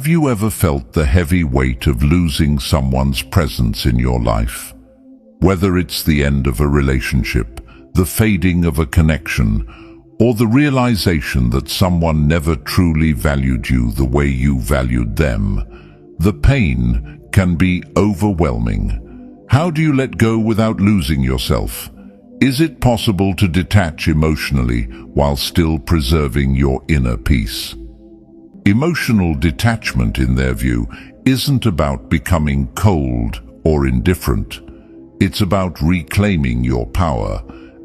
Have you ever felt the heavy weight of losing someone's presence in your life? Whether it's the end of a relationship, the fading of a connection, or the realization that someone never truly valued you the way you valued them, the pain can be overwhelming. How do you let go without losing yourself? Is it possible to detach emotionally while still preserving your inner peace? Emotional detachment, in their view, isn't about becoming cold or indifferent. It's about reclaiming your power,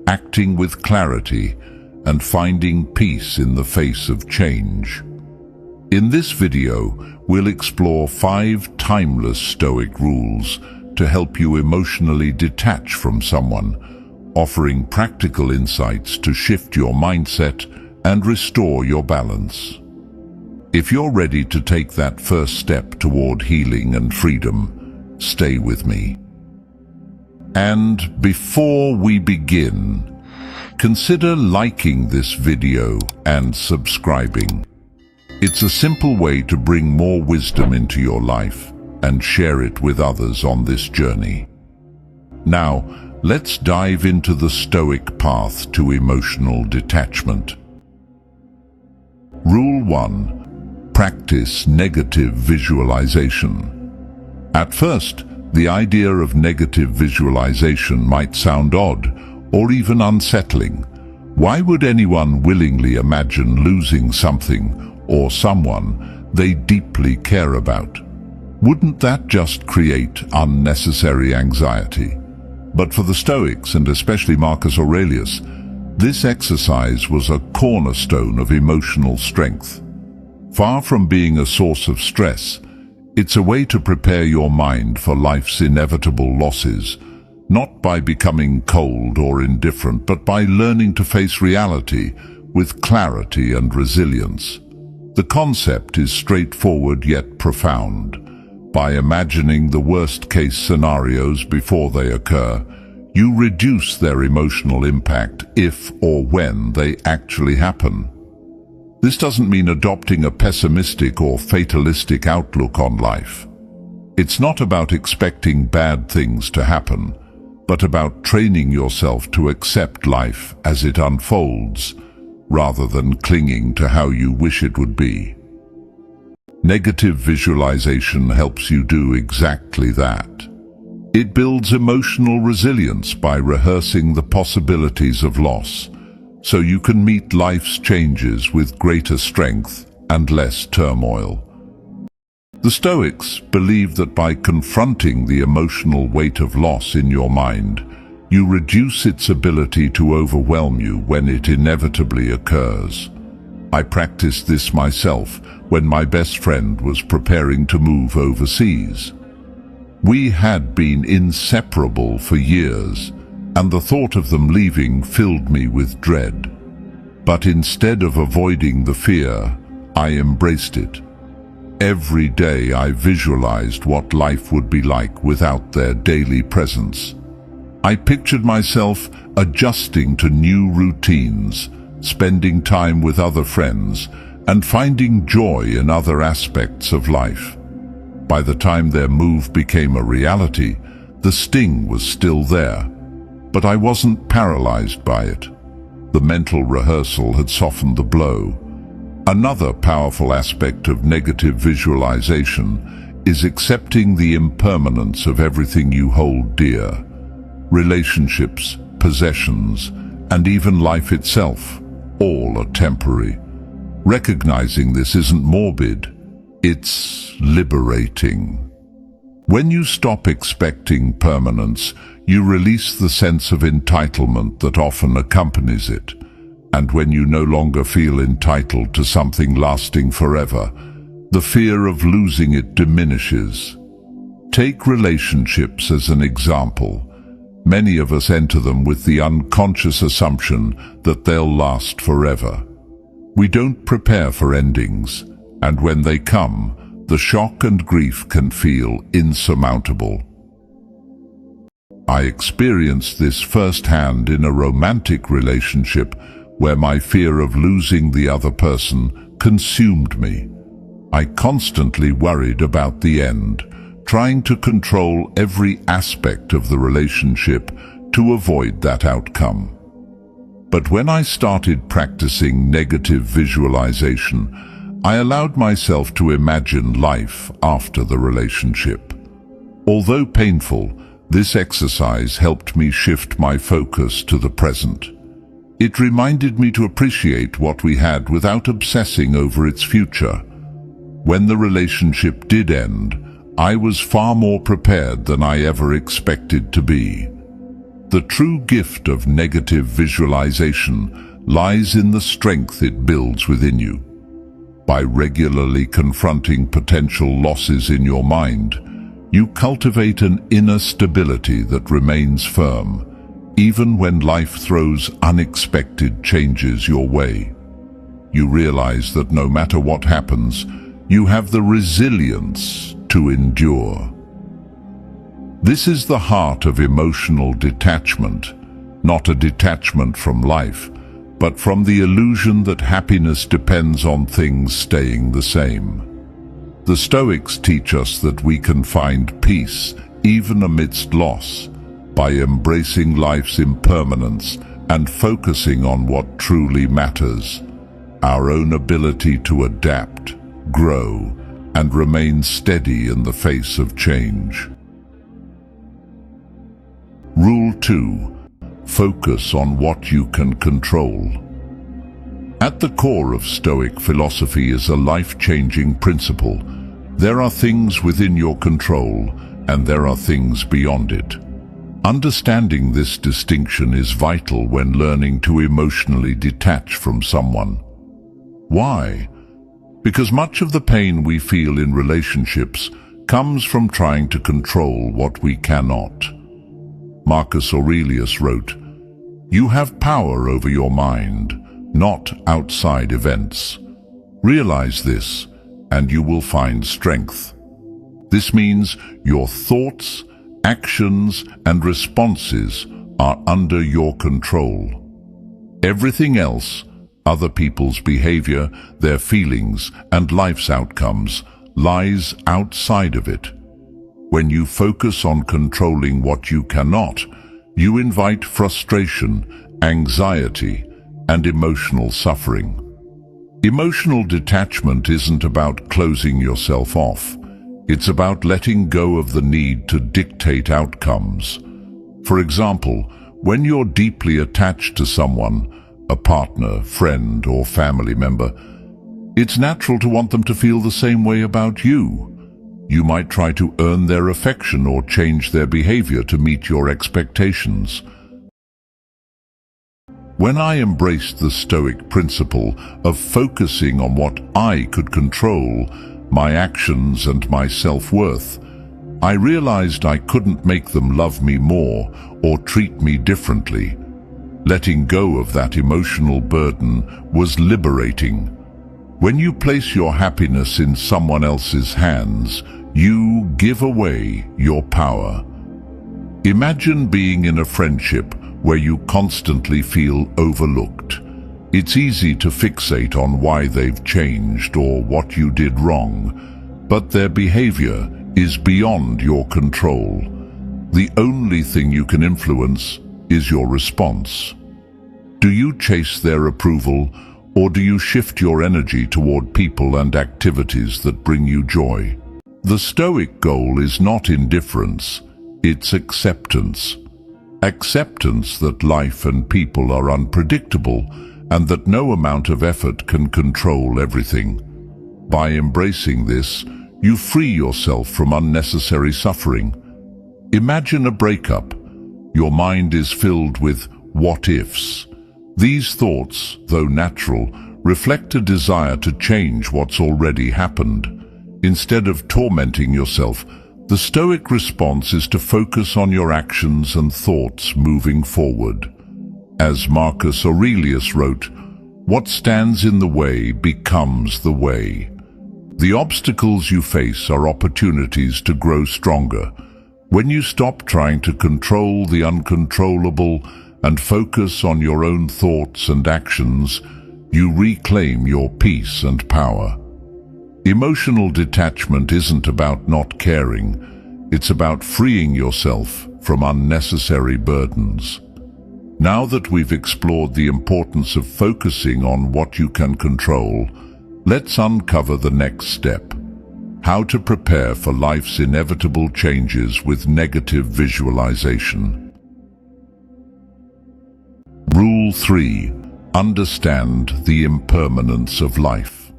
acting with clarity, and finding peace in the face of change. In this video, we'll explore 5 timeless Stoic rules to help you emotionally detach from someone, offering practical insights to shift your mindset and restore your balance. If you're ready to take that first step toward healing and freedom, stay with me. And before we begin, consider liking this video and subscribing. It's a simple way to bring more wisdom into your life and share it with others on this journey. Now, let's dive into the Stoic path to emotional detachment. Rule 1. Practice negative visualization. At first, the idea of negative visualization might sound odd or even unsettling. Why would anyone willingly imagine losing something or someone they deeply care about? Wouldn't that just create unnecessary anxiety? But for the Stoics, and especially Marcus Aurelius, this exercise was a cornerstone of emotional strength. Far from being a source of stress, it's a way to prepare your mind for life's inevitable losses, not by becoming cold or indifferent, but by learning to face reality with clarity and resilience. The concept is straightforward yet profound. By imagining the worst-case scenarios before they occur, you reduce their emotional impact if or when they actually happen. This doesn't mean adopting a pessimistic or fatalistic outlook on life. It's not about expecting bad things to happen, but about training yourself to accept life as it unfolds, rather than clinging to how you wish it would be. Negative visualization helps you do exactly that. It builds emotional resilience by rehearsing the possibilities of loss, so you can meet life's changes with greater strength and less turmoil. The Stoics believe that by confronting the emotional weight of loss in your mind, you reduce its ability to overwhelm you when it inevitably occurs. I practiced this myself when my best friend was preparing to move overseas. We had been inseparable for years, and the thought of them leaving filled me with dread. But instead of avoiding the fear, I embraced it. Every day I visualized what life would be like without their daily presence. I pictured myself adjusting to new routines, spending time with other friends, and finding joy in other aspects of life. By the time their move became a reality, the sting was still there, but I wasn't paralyzed by it. The mental rehearsal had softened the blow. Another powerful aspect of negative visualization is accepting the impermanence of everything you hold dear. Relationships, possessions, and even life itself, all are temporary. Recognizing this isn't morbid, it's liberating. When you stop expecting permanence, you release the sense of entitlement that often accompanies it. And when you no longer feel entitled to something lasting forever, the fear of losing it diminishes. Take relationships as an example. Many of us enter them with the unconscious assumption that they'll last forever. We don't prepare for endings, and when they come, the shock and grief can feel insurmountable. I experienced this firsthand in a romantic relationship where my fear of losing the other person consumed me. I constantly worried about the end, trying to control every aspect of the relationship to avoid that outcome. But when I started practicing negative visualization, I allowed myself to imagine life after the relationship. Although painful, this exercise helped me shift my focus to the present. It reminded me to appreciate what we had without obsessing over its future. When the relationship did end, I was far more prepared than I ever expected to be. The true gift of negative visualization lies in the strength it builds within you. By regularly confronting potential losses in your mind, you cultivate an inner stability that remains firm, even when life throws unexpected changes your way. You realize that no matter what happens, you have the resilience to endure. This is the heart of emotional detachment, not a detachment from life, but from the illusion that happiness depends on things staying the same. The Stoics teach us that we can find peace even amidst loss by embracing life's impermanence and focusing on what truly matters, our own ability to adapt, grow, and remain steady in the face of change. Rule 2. Focus on what you can control. At the core of Stoic philosophy is a life-changing principle. There are things within your control, and there are things beyond it. Understanding this distinction is vital when learning to emotionally detach from someone. Why? Because much of the pain we feel in relationships comes from trying to control what we cannot. Marcus Aurelius wrote, "You have power over your mind, not outside events. Realize this, and you will find strength." This means your thoughts, actions, and responses are under your control. Everything else, other people's behavior, their feelings, and life's outcomes, lies outside of it. When you focus on controlling what you cannot, you invite frustration, anxiety, and emotional suffering. Emotional detachment isn't about closing yourself off. It's about letting go of the need to dictate outcomes. For example, when you're deeply attached to someone, a partner, friend, or family member, it's natural to want them to feel the same way about you. You might try to earn their affection or change their behavior to meet your expectations. When I embraced the Stoic principle of focusing on what I could control, my actions and my self-worth, I realized I couldn't make them love me more or treat me differently. Letting go of that emotional burden was liberating. When you place your happiness in someone else's hands, you give away your power. Imagine being in a friendship where you constantly feel overlooked. It's easy to fixate on why they've changed or what you did wrong, but their behavior is beyond your control. The only thing you can influence is your response. Do you chase their approval, or do you shift your energy toward people and activities that bring you joy? The Stoic goal is not indifference, it's acceptance. Acceptance that life and people are unpredictable and that no amount of effort can control everything. By embracing this, you free yourself from unnecessary suffering. Imagine a breakup. Your mind is filled with what-ifs. These thoughts, though natural, reflect a desire to change what's already happened. Instead of tormenting yourself, the Stoic response is to focus on your actions and thoughts moving forward. As Marcus Aurelius wrote, "What stands in the way becomes the way." The obstacles you face are opportunities to grow stronger. When you stop trying to control the uncontrollable and focus on your own thoughts and actions, you reclaim your peace and power. Emotional detachment isn't about not caring, it's about freeing yourself from unnecessary burdens. Now that we've explored the importance of focusing on what you can control, let's uncover the next step: how to prepare for life's inevitable changes with negative visualization. Rule 3. Understand the impermanence of life.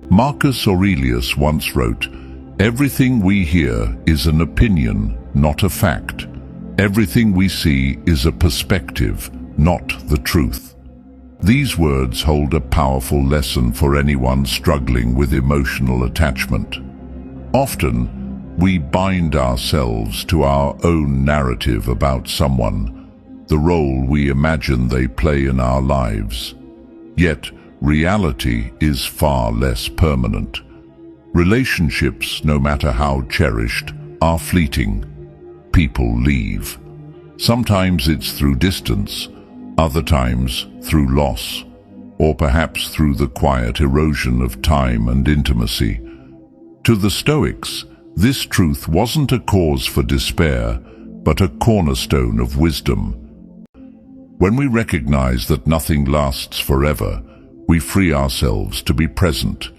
Marcus Aurelius once wrote, "Everything we hear is an opinion, not a fact. Everything we see is a perspective, not the truth." These words hold a powerful lesson for anyone struggling with emotional attachment. Often, we bind ourselves to our own narrative about someone, the role we imagine they play in our lives. Yet, reality is far less permanent. Relationships, no matter how cherished, are fleeting. People leave. Sometimes it's through distance, other times through loss, or perhaps through the quiet erosion of time and intimacy. To the Stoics, this truth wasn't a cause for despair, but a cornerstone of wisdom. When we recognize that nothing lasts forever, we free ourselves to be present,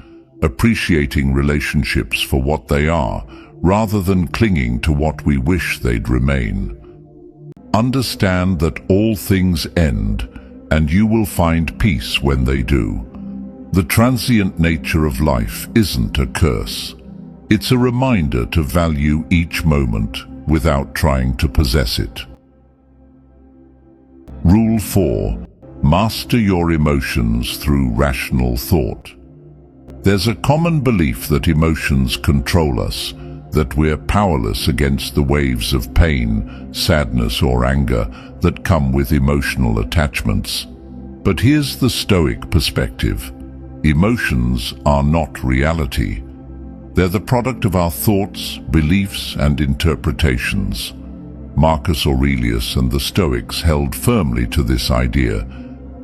appreciating relationships for what they are, rather than clinging to what we wish they'd remain. Understand that all things end, and you will find peace when they do. The transient nature of life isn't a curse. It's a reminder to value each moment without trying to possess it. Rule 4. Master your emotions through rational thought. There's a common belief that emotions control us, that we're powerless against the waves of pain, sadness, or anger that come with emotional attachments. But here's the Stoic perspective. Emotions are not reality. They're the product of our thoughts, beliefs, and interpretations. Marcus Aurelius and the Stoics held firmly to this idea,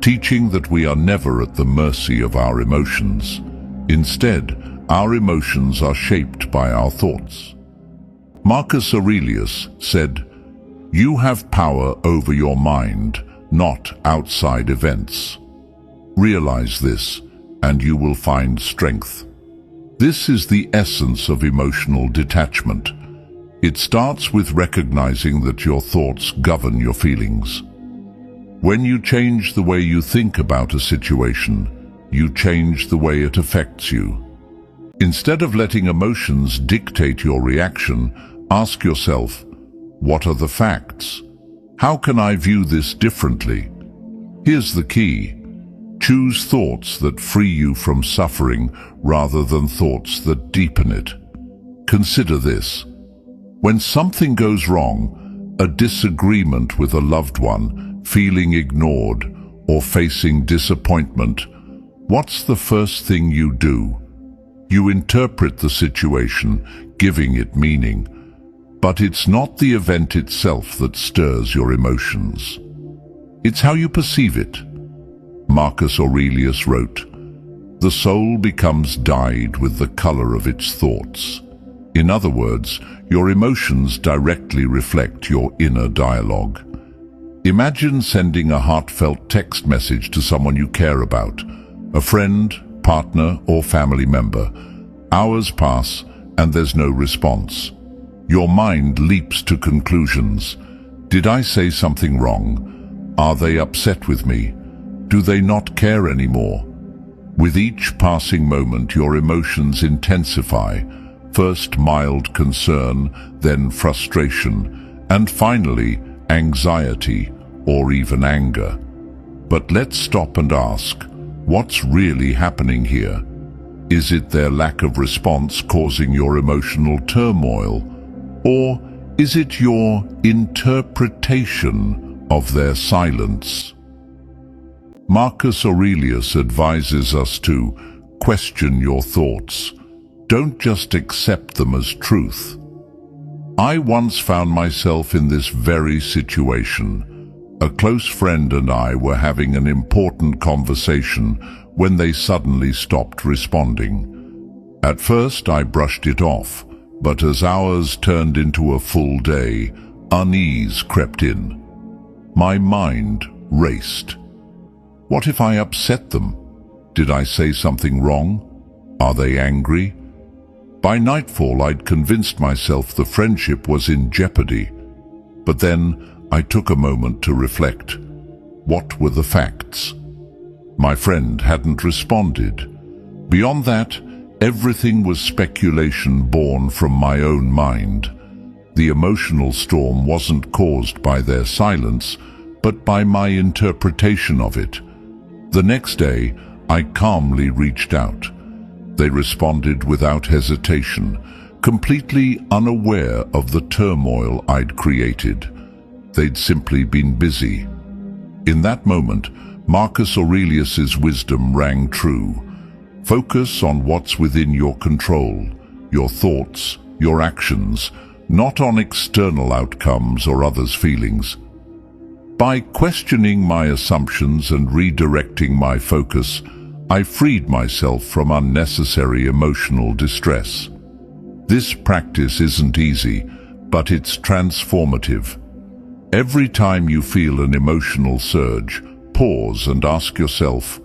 teaching that we are never at the mercy of our emotions. Instead, our emotions are shaped by our thoughts. Marcus Aurelius said, "You have power over your mind, not outside events. Realize this, and you will find strength." This is the essence of emotional detachment. It starts with recognizing that your thoughts govern your feelings. When you change the way you think about a situation, you change the way it affects you. Instead of letting emotions dictate your reaction, ask yourself, what are the facts? How can I view this differently? Here's the key. Choose thoughts that free you from suffering rather than thoughts that deepen it. Consider this. When something goes wrong, a disagreement with a loved one, feeling ignored, or facing disappointment, what's the first thing you do? You interpret the situation, giving it meaning. But it's not the event itself that stirs your emotions. It's how you perceive it. Marcus Aurelius wrote, "The soul becomes dyed with the color of its thoughts." In other words, your emotions directly reflect your inner dialogue. Imagine sending a heartfelt text message to someone you care about, a friend, partner, or family member. Hours pass and there's no response. Your mind leaps to conclusions. Did I say something wrong? Are they upset with me? Do they not care anymore? With each passing moment, your emotions intensify. First mild concern, then frustration, and finally anxiety or even anger. But let's stop and ask, what's really happening here? Is it their lack of response causing your emotional turmoil? Or is it your interpretation of their silence? Marcus Aurelius advises us to question your thoughts. Don't just accept them as truth. I once found myself in this very situation. A close friend and I were having an important conversation when they suddenly stopped responding. At first I brushed it off, but as hours turned into a full day, unease crept in. My mind raced. What if I upset them? Did I say something wrong? Are they angry? By nightfall I'd convinced myself the friendship was in jeopardy. But then I took a moment to reflect. What were the facts? My friend hadn't responded. Beyond that, everything was speculation born from my own mind. The emotional storm wasn't caused by their silence, but by my interpretation of it. The next day, I calmly reached out. They responded without hesitation, completely unaware of the turmoil I'd created. They'd simply been busy. In that moment, Marcus Aurelius's wisdom rang true. Focus on what's within your control, your thoughts, your actions, not on external outcomes or others' feelings. By questioning my assumptions and redirecting my focus, I freed myself from unnecessary emotional distress. This practice isn't easy, but it's transformative. Every time you feel an emotional surge, pause and ask yourself,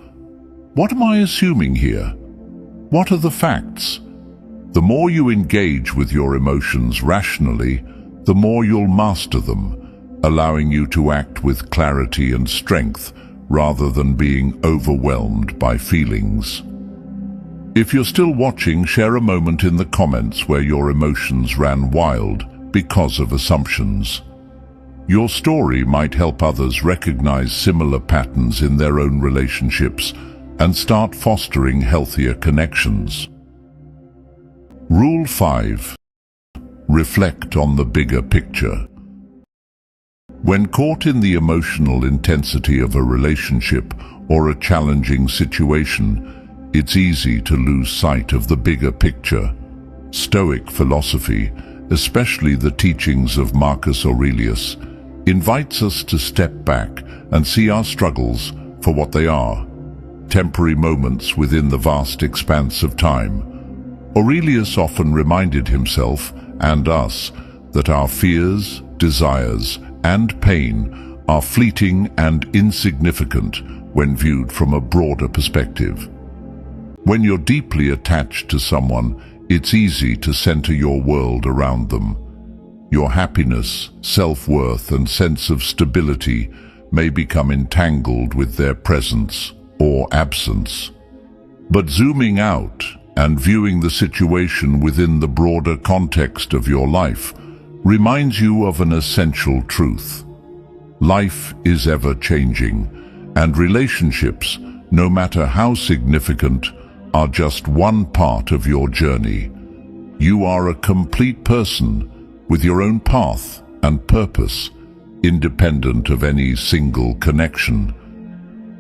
what am I assuming here? What are the facts? The more you engage with your emotions rationally, the more you'll master them, allowing you to act with clarity and strength rather than being overwhelmed by feelings. If you're still watching, share a moment in the comments where your emotions ran wild because of assumptions. Your story might help others recognize similar patterns in their own relationships and start fostering healthier connections. Rule 5. Reflect on the bigger picture. When caught in the emotional intensity of a relationship or a challenging situation, it's easy to lose sight of the bigger picture. Stoic philosophy, especially the teachings of Marcus Aurelius, invites us to step back and see our struggles for what they are, temporary moments within the vast expanse of time. Aurelius often reminded himself and us that our fears, desires, and pain are fleeting and insignificant when viewed from a broader perspective. When you're deeply attached to someone, it's easy to center your world around them. Your happiness, self-worth, and sense of stability may become entangled with their presence or absence. But zooming out and viewing the situation within the broader context of your life reminds you of an essential truth. Life is ever-changing, and relationships, no matter how significant, are just one part of your journey. You are a complete person with your own path and purpose, independent of any single connection.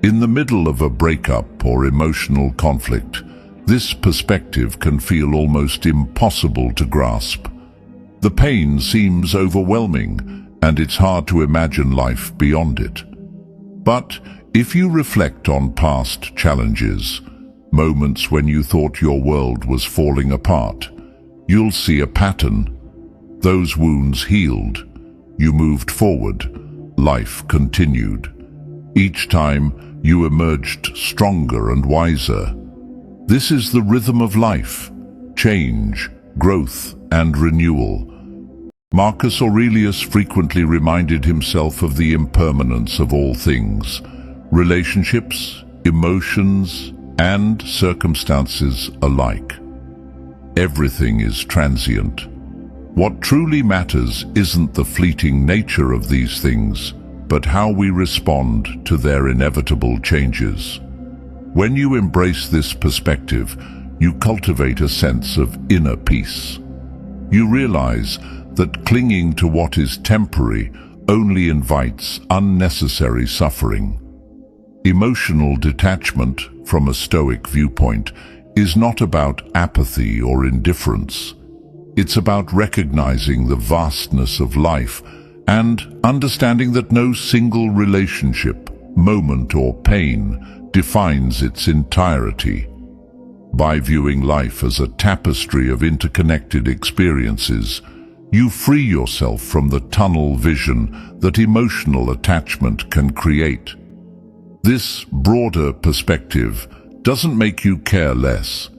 In the middle of a breakup or emotional conflict, this perspective can feel almost impossible to grasp. The pain seems overwhelming, and it's hard to imagine life beyond it. But if you reflect on past challenges, moments when you thought your world was falling apart, you'll see a pattern. Those wounds healed. You moved forward. Life continued. Each time you emerged stronger and wiser. This is the rhythm of life: change, growth, and renewal. Marcus Aurelius frequently reminded himself of the impermanence of all things: relationships, emotions, and circumstances alike. Everything is transient. What truly matters isn't the fleeting nature of these things, but how we respond to their inevitable changes. When you embrace this perspective, you cultivate a sense of inner peace. You realize that clinging to what is temporary only invites unnecessary suffering. Emotional detachment, from a Stoic viewpoint, is not about apathy or indifference. It's about recognizing the vastness of life and understanding that no single relationship, moment, or pain defines its entirety. By viewing life as a tapestry of interconnected experiences, you free yourself from the tunnel vision that emotional attachment can create. This broader perspective doesn't make you care less.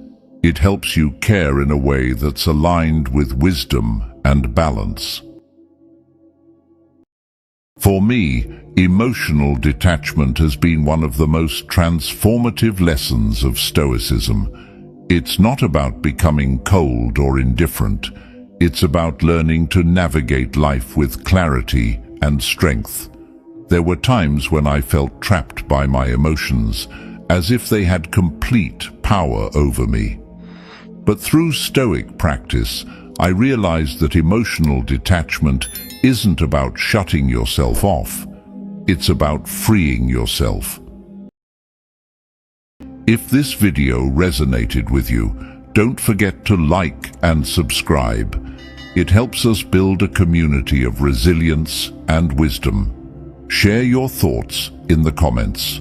It helps you care in a way that's aligned with wisdom and balance. For me, emotional detachment has been one of the most transformative lessons of Stoicism. It's not about becoming cold or indifferent. It's about learning to navigate life with clarity and strength. There were times when I felt trapped by my emotions, as if they had complete power over me. But through Stoic practice, I realized that emotional detachment isn't about shutting yourself off. It's about freeing yourself. If this video resonated with you, don't forget to like and subscribe. It helps us build a community of resilience and wisdom. Share your thoughts in the comments.